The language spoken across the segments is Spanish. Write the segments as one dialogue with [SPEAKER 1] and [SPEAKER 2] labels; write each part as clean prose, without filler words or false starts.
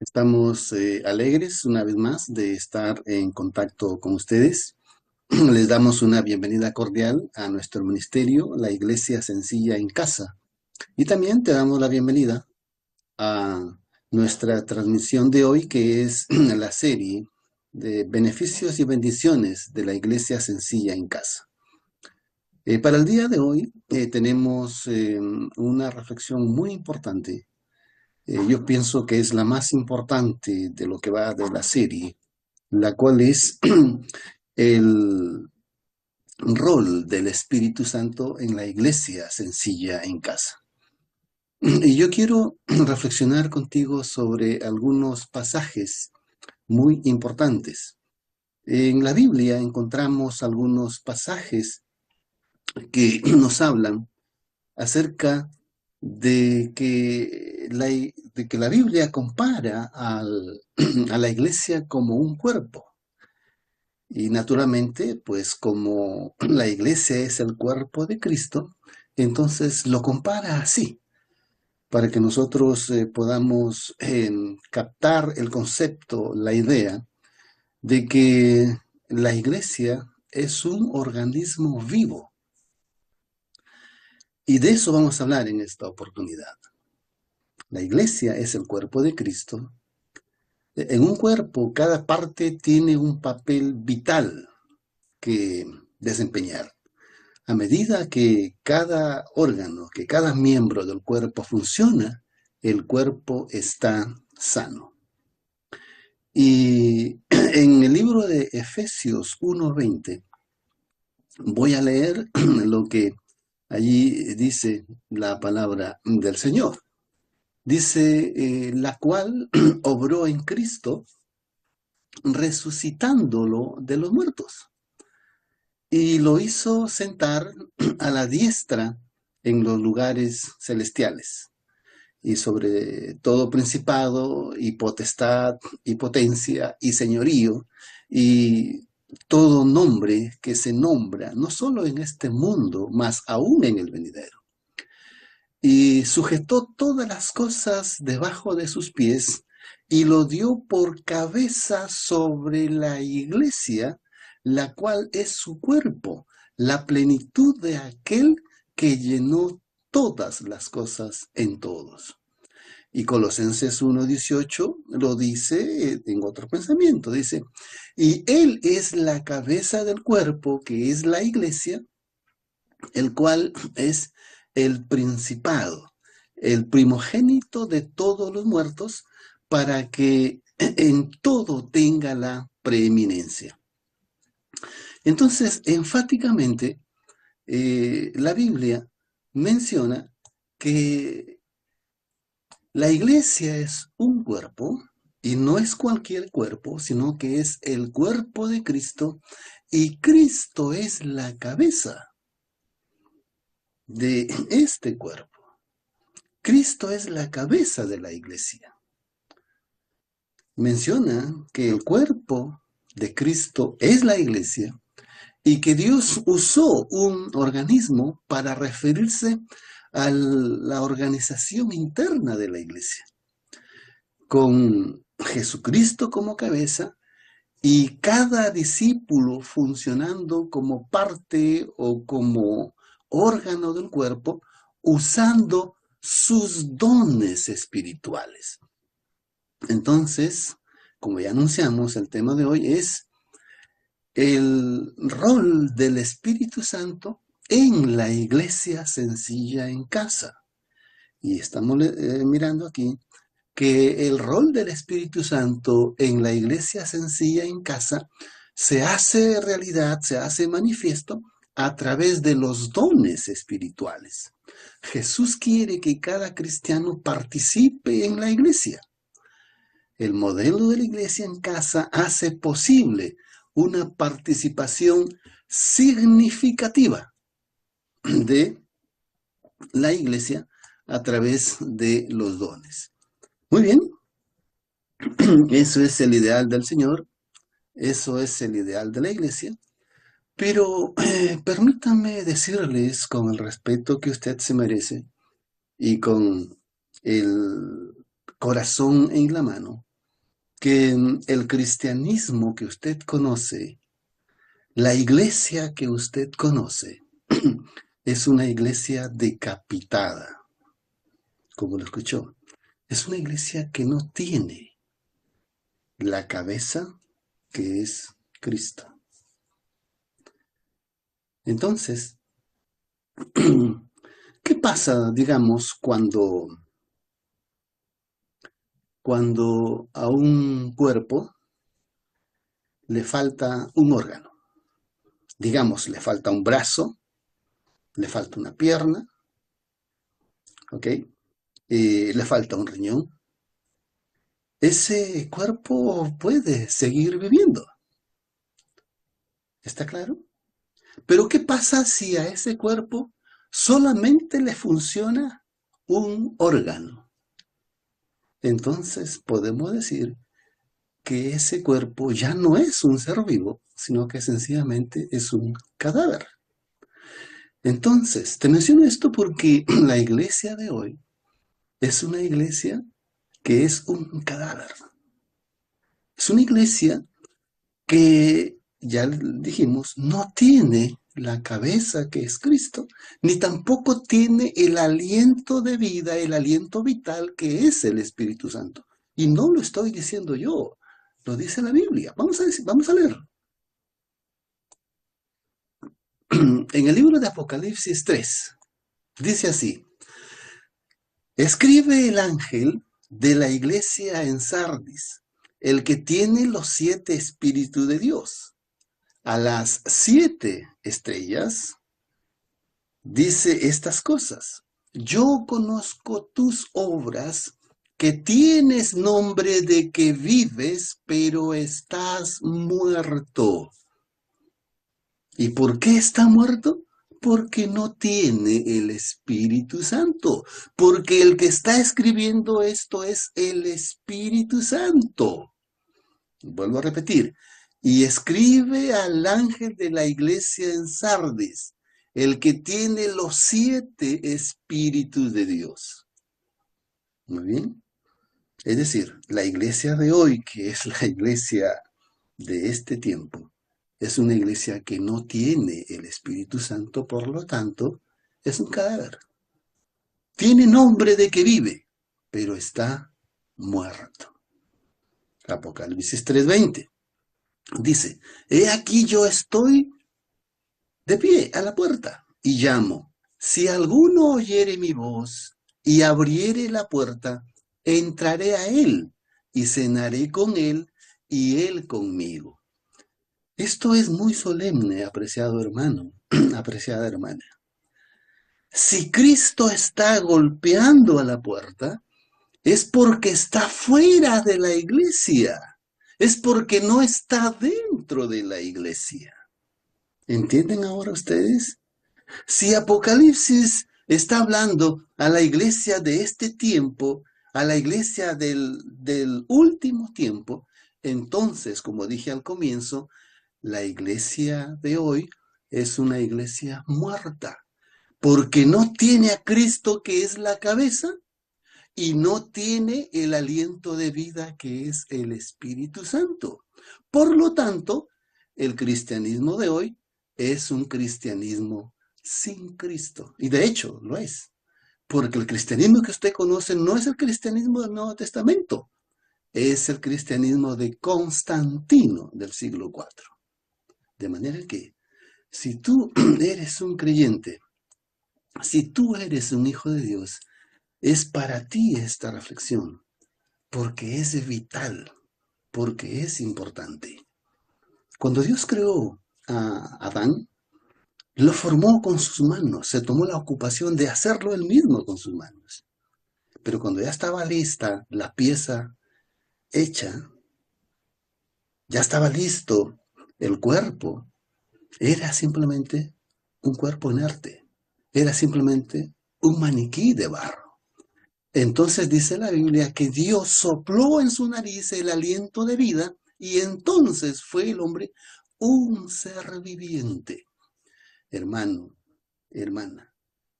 [SPEAKER 1] Estamos alegres una vez más de estar en contacto con ustedes. Les damos una bienvenida cordial a nuestro ministerio, la Iglesia Sencilla en Casa. Y también te damos la bienvenida a nuestra transmisión de hoy, que es la serie de beneficios y bendiciones de la Iglesia Sencilla en Casa. Para el día de hoy tenemos una reflexión muy importante. Yo pienso que es la más importante de lo que va de la serie, la cual es el rol del Espíritu Santo en la iglesia sencilla en casa. Y yo quiero reflexionar contigo sobre algunos pasajes muy importantes. En la Biblia encontramos algunos pasajes que nos hablan acerca de que la Biblia compara a la iglesia como un cuerpo. Y naturalmente, pues como la iglesia es el cuerpo de Cristo, entonces lo compara así, para que nosotros podamos captar el concepto, la idea de que la iglesia es un organismo vivo. Y de eso vamos a hablar en esta oportunidad. La iglesia es el cuerpo de Cristo. En un cuerpo, cada parte tiene un papel vital que desempeñar. A medida que cada órgano, que cada miembro del cuerpo funciona, el cuerpo está sano. Y en el libro de Efesios 1:20 voy a leer lo que allí dice la palabra del Señor. Dice, la cual obró en Cristo, resucitándolo de los muertos, y lo hizo sentar a la diestra en los lugares celestiales, y sobre todo principado, y potestad, y potencia, y señorío, y todo nombre que se nombra, no solo en este mundo, mas aún en el venidero. Y sujetó todas las cosas debajo de sus pies, y lo dio por cabeza sobre la iglesia, la cual es su cuerpo, la plenitud de aquel que llenó todas las cosas en todos. Y Colosenses 1:18 lo dice en otro pensamiento, dice, y Él es la cabeza del cuerpo, que es la iglesia, el cual es el principado, el primogénito de todos los muertos, para que en todo tenga la preeminencia. Entonces, enfáticamente, la Biblia menciona que la iglesia es un cuerpo, y no es cualquier cuerpo, sino que es el cuerpo de Cristo, y Cristo es la cabeza de este cuerpo. Cristo es la cabeza de la iglesia. Menciona que el cuerpo de Cristo es la iglesia y que Dios usó un organismo para referirse a la organización interna de la iglesia, con Jesucristo como cabeza y cada discípulo funcionando como parte o como órgano del cuerpo, usando sus dones espirituales. Entonces, como ya anunciamos, el tema de hoy es el rol del Espíritu Santo en la iglesia sencilla en casa. Y estamos mirando aquí que el rol del Espíritu Santo en la iglesia sencilla en casa se hace realidad, se hace manifiesto a través de los dones espirituales. Jesús quiere que cada cristiano participe en la iglesia. El modelo de la iglesia en casa hace posible una participación significativa de la iglesia a través de los dones. Muy bien, eso es el ideal del Señor, eso es el ideal de la iglesia, pero permítanme decirles con el respeto que usted se merece y con el corazón en la mano, que el cristianismo que usted conoce, la iglesia que usted conoce, es una iglesia decapitada, como lo escuchó. Es una iglesia que no tiene la cabeza que es Cristo. Entonces, ¿qué pasa, digamos, cuando a un cuerpo le falta un órgano? Digamos, le falta un brazo, le falta una pierna, ¿ok? Le falta un riñón. Ese cuerpo puede seguir viviendo, ¿está claro? Pero ¿qué pasa si a ese cuerpo solamente le funciona un órgano? Entonces podemos decir que ese cuerpo ya no es un ser vivo, sino que sencillamente es un cadáver. Entonces, te menciono esto porque la iglesia de hoy es una iglesia que es un cadáver. Es una iglesia que, ya dijimos, no tiene la cabeza que es Cristo, ni tampoco tiene el aliento de vida, el aliento vital que es el Espíritu Santo. Y no lo estoy diciendo yo, lo dice la Biblia. Vamos a leer. En el libro de Apocalipsis 3, dice así: escribe el ángel de la iglesia en Sardis, el que tiene los 7 espíritus de Dios. A las 7 estrellas dice estas cosas: yo conozco tus obras, que tienes nombre de que vives, pero estás muerto. ¿Y por qué está muerto? Porque no tiene el Espíritu Santo. Porque el que está escribiendo esto es el Espíritu Santo. Vuelvo a repetir. Y escribe al ángel de la iglesia en Sardis, el que tiene los 7 espíritus de Dios. Muy bien. Es decir, la iglesia de hoy, que es la iglesia de este tiempo, es una iglesia que no tiene el Espíritu Santo, por lo tanto, es un cadáver. Tiene nombre de que vive, pero está muerto. Apocalipsis 3:20 dice: he aquí yo estoy de pie a la puerta y llamo. Si alguno oyere mi voz y abriere la puerta, entraré a él y cenaré con él y él conmigo. Esto es muy solemne, apreciado hermano, apreciada hermana. Si Cristo está golpeando a la puerta, es porque está fuera de la iglesia, es porque no está dentro de la iglesia. ¿Entienden ahora ustedes? Si Apocalipsis está hablando a la iglesia de este tiempo, a la iglesia del último tiempo, entonces, como dije al comienzo, la iglesia de hoy es una iglesia muerta, porque no tiene a Cristo que es la cabeza y no tiene el aliento de vida que es el Espíritu Santo. Por lo tanto, el cristianismo de hoy es un cristianismo sin Cristo. Y de hecho lo es, porque el cristianismo que usted conoce no es el cristianismo del Nuevo Testamento, es el cristianismo de Constantino del siglo IV. De manera que si tú eres un creyente, si tú eres un hijo de Dios, es para ti esta reflexión, porque es vital, porque es importante. Cuando Dios creó a Adán, lo formó con sus manos, se tomó la ocupación de hacerlo él mismo con sus manos. Pero cuando ya estaba lista la pieza hecha, ya estaba listo el cuerpo, era simplemente un cuerpo inerte, era simplemente un maniquí de barro. Entonces dice la Biblia que Dios sopló en su nariz el aliento de vida y entonces fue el hombre un ser viviente. Hermano, hermana,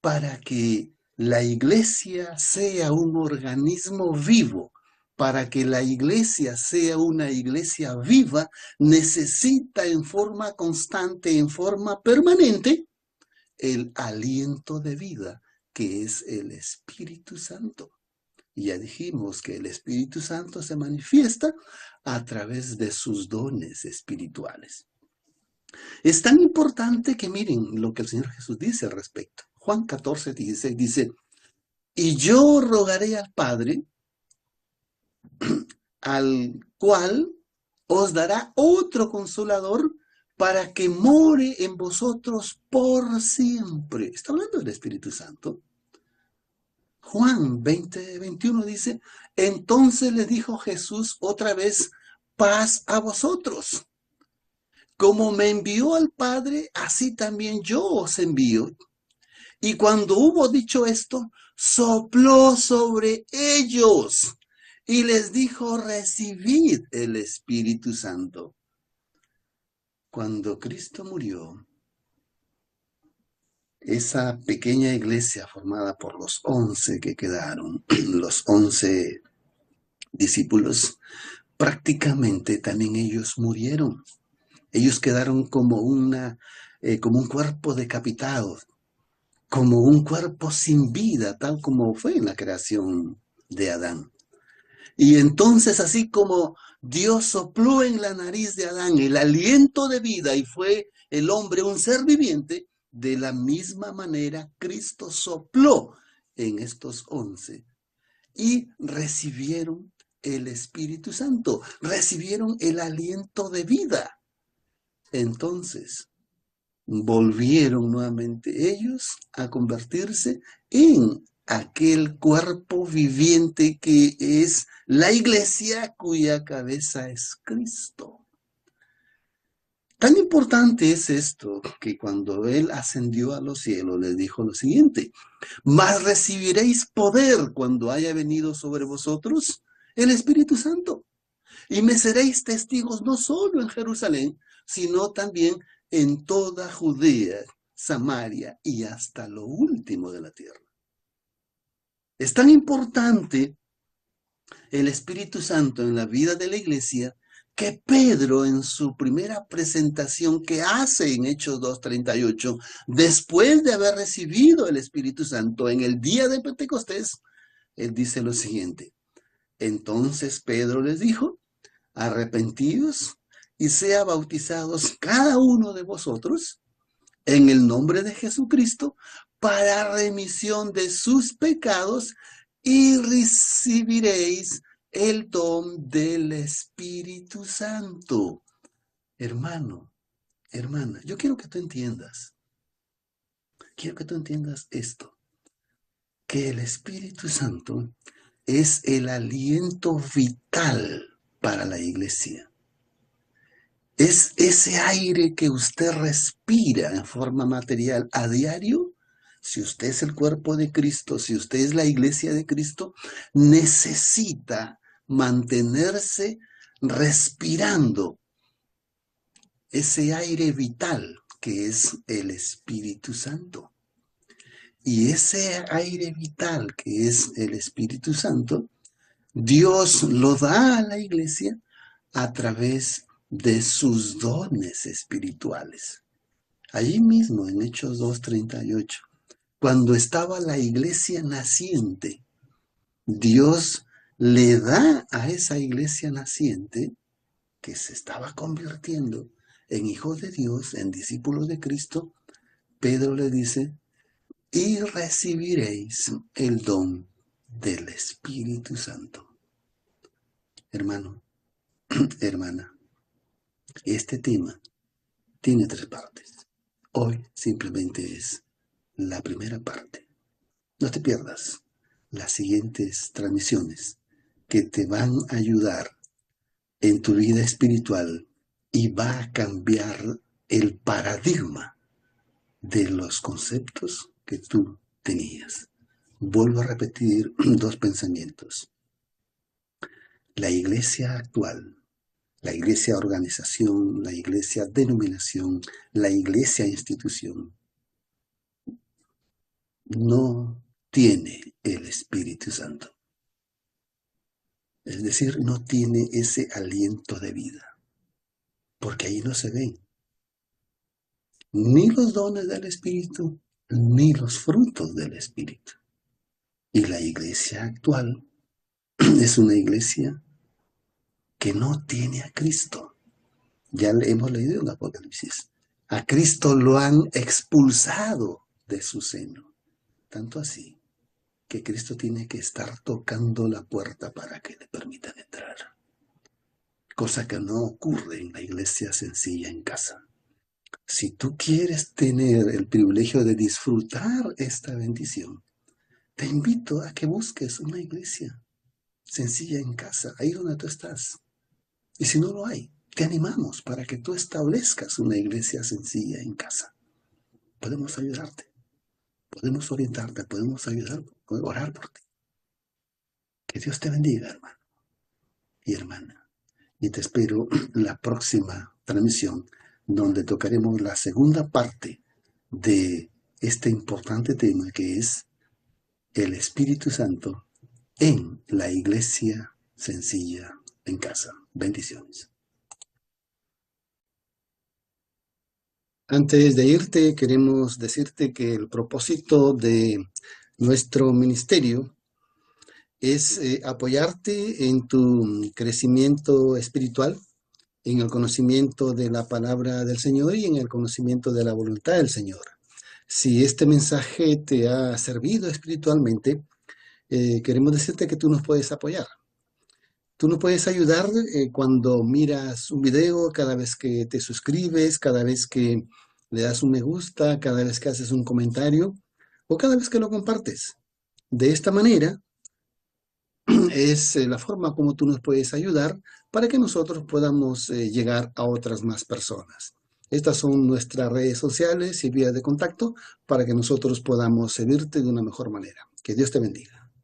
[SPEAKER 1] para que la iglesia sea un organismo vivo, para que la iglesia sea una iglesia viva, necesita en forma constante, en forma permanente, el aliento de vida, que es el Espíritu Santo. Y ya dijimos que el Espíritu Santo se manifiesta a través de sus dones espirituales. Es tan importante que miren lo que el Señor Jesús dice al respecto. Juan 14:16 dice, y yo rogaré al Padre, al cual os dará otro consolador para que more en vosotros por siempre. Está hablando del Espíritu Santo. Juan 20:21 dice, entonces le dijo Jesús otra vez, paz a vosotros. Como me envió al Padre, así también yo os envío. Y cuando hubo dicho esto, sopló sobre ellos y les dijo, recibid el Espíritu Santo. Cuando Cristo murió, esa pequeña iglesia formada por los 11 que quedaron, los 11 discípulos, prácticamente también ellos murieron. Ellos quedaron como un cuerpo decapitado, como un cuerpo sin vida, tal como fue en la creación de Adán. Y entonces, así como Dios sopló en la nariz de Adán el aliento de vida y fue el hombre un ser viviente, de la misma manera Cristo sopló en estos 11 y recibieron el Espíritu Santo, recibieron el aliento de vida. Entonces, volvieron nuevamente ellos a convertirse en aquel cuerpo viviente que es la iglesia cuya cabeza es Cristo. Tan importante es esto que cuando Él ascendió a los cielos les dijo lo siguiente, mas recibiréis poder cuando haya venido sobre vosotros el Espíritu Santo. Y me seréis testigos no solo en Jerusalén, sino también en toda Judea, Samaria y hasta lo último de la tierra. Es tan importante el Espíritu Santo en la vida de la iglesia que Pedro en su primera presentación que hace en Hechos 2:38, después de haber recibido el Espíritu Santo en el día de Pentecostés, él dice lo siguiente, entonces Pedro les dijo, arrepentíos y sea bautizados cada uno de vosotros en el nombre de Jesucristo para remisión de sus pecados y recibiréis el don del Espíritu Santo. Hermano, hermana, yo quiero que tú entiendas esto, que el Espíritu Santo es el aliento vital para la iglesia. Es ese aire que usted respira en forma material a diario. Si usted es el cuerpo de Cristo, si usted es la iglesia de Cristo, necesita mantenerse respirando ese aire vital que es el Espíritu Santo. Y ese aire vital que es el Espíritu Santo, Dios lo da a la iglesia a través de sus dones espirituales. Allí mismo en Hechos 2:38, cuando estaba la iglesia naciente, Dios le da a esa iglesia naciente, que se estaba convirtiendo en hijos de Dios, en discípulos de Cristo, Pedro le dice, y recibiréis el don del Espíritu Santo. Hermano, hermana, este tema tiene 3 partes. Hoy simplemente es la primera parte. No te pierdas las siguientes transmisiones que te van a ayudar en tu vida espiritual y va a cambiar el paradigma de los conceptos que tú tenías. Vuelvo a repetir 2 pensamientos. La iglesia actual, la iglesia organización, la iglesia denominación, la iglesia institución, no tiene el Espíritu Santo. Es decir, no tiene ese aliento de vida, porque ahí no se ven ni los dones del Espíritu, ni los frutos del Espíritu. Y la iglesia actual es una iglesia que no tiene a Cristo. Ya hemos leído en Apocalipsis. A Cristo lo han expulsado de su seno. Tanto así que Cristo tiene que estar tocando la puerta para que le permitan entrar. Cosa que no ocurre en la iglesia sencilla en casa. Si tú quieres tener el privilegio de disfrutar esta bendición, te invito a que busques una iglesia sencilla en casa, ahí donde tú estás. Y si no lo hay, te animamos para que tú establezcas una iglesia sencilla en casa. Podemos ayudarte, podemos orientarte, podemos ayudar, orar por ti. Que Dios te bendiga, hermano y hermana. Y te espero la próxima transmisión, donde tocaremos la segunda parte de este importante tema que es el Espíritu Santo en la iglesia sencilla en casa. Bendiciones. Antes de irte, queremos decirte que el propósito de nuestro ministerio es apoyarte en tu crecimiento espiritual, en el conocimiento de la palabra del Señor y en el conocimiento de la voluntad del Señor. Si este mensaje te ha servido espiritualmente, queremos decirte que tú nos puedes apoyar. Tú nos puedes ayudar cuando miras un video, cada vez que te suscribes, cada vez que le das un me gusta, cada vez que haces un comentario o cada vez que lo compartes. De esta manera es la forma como tú nos puedes ayudar para que nosotros podamos llegar a otras más personas. Estas son nuestras redes sociales y vías de contacto para que nosotros podamos servirte de una mejor manera. Que Dios te bendiga.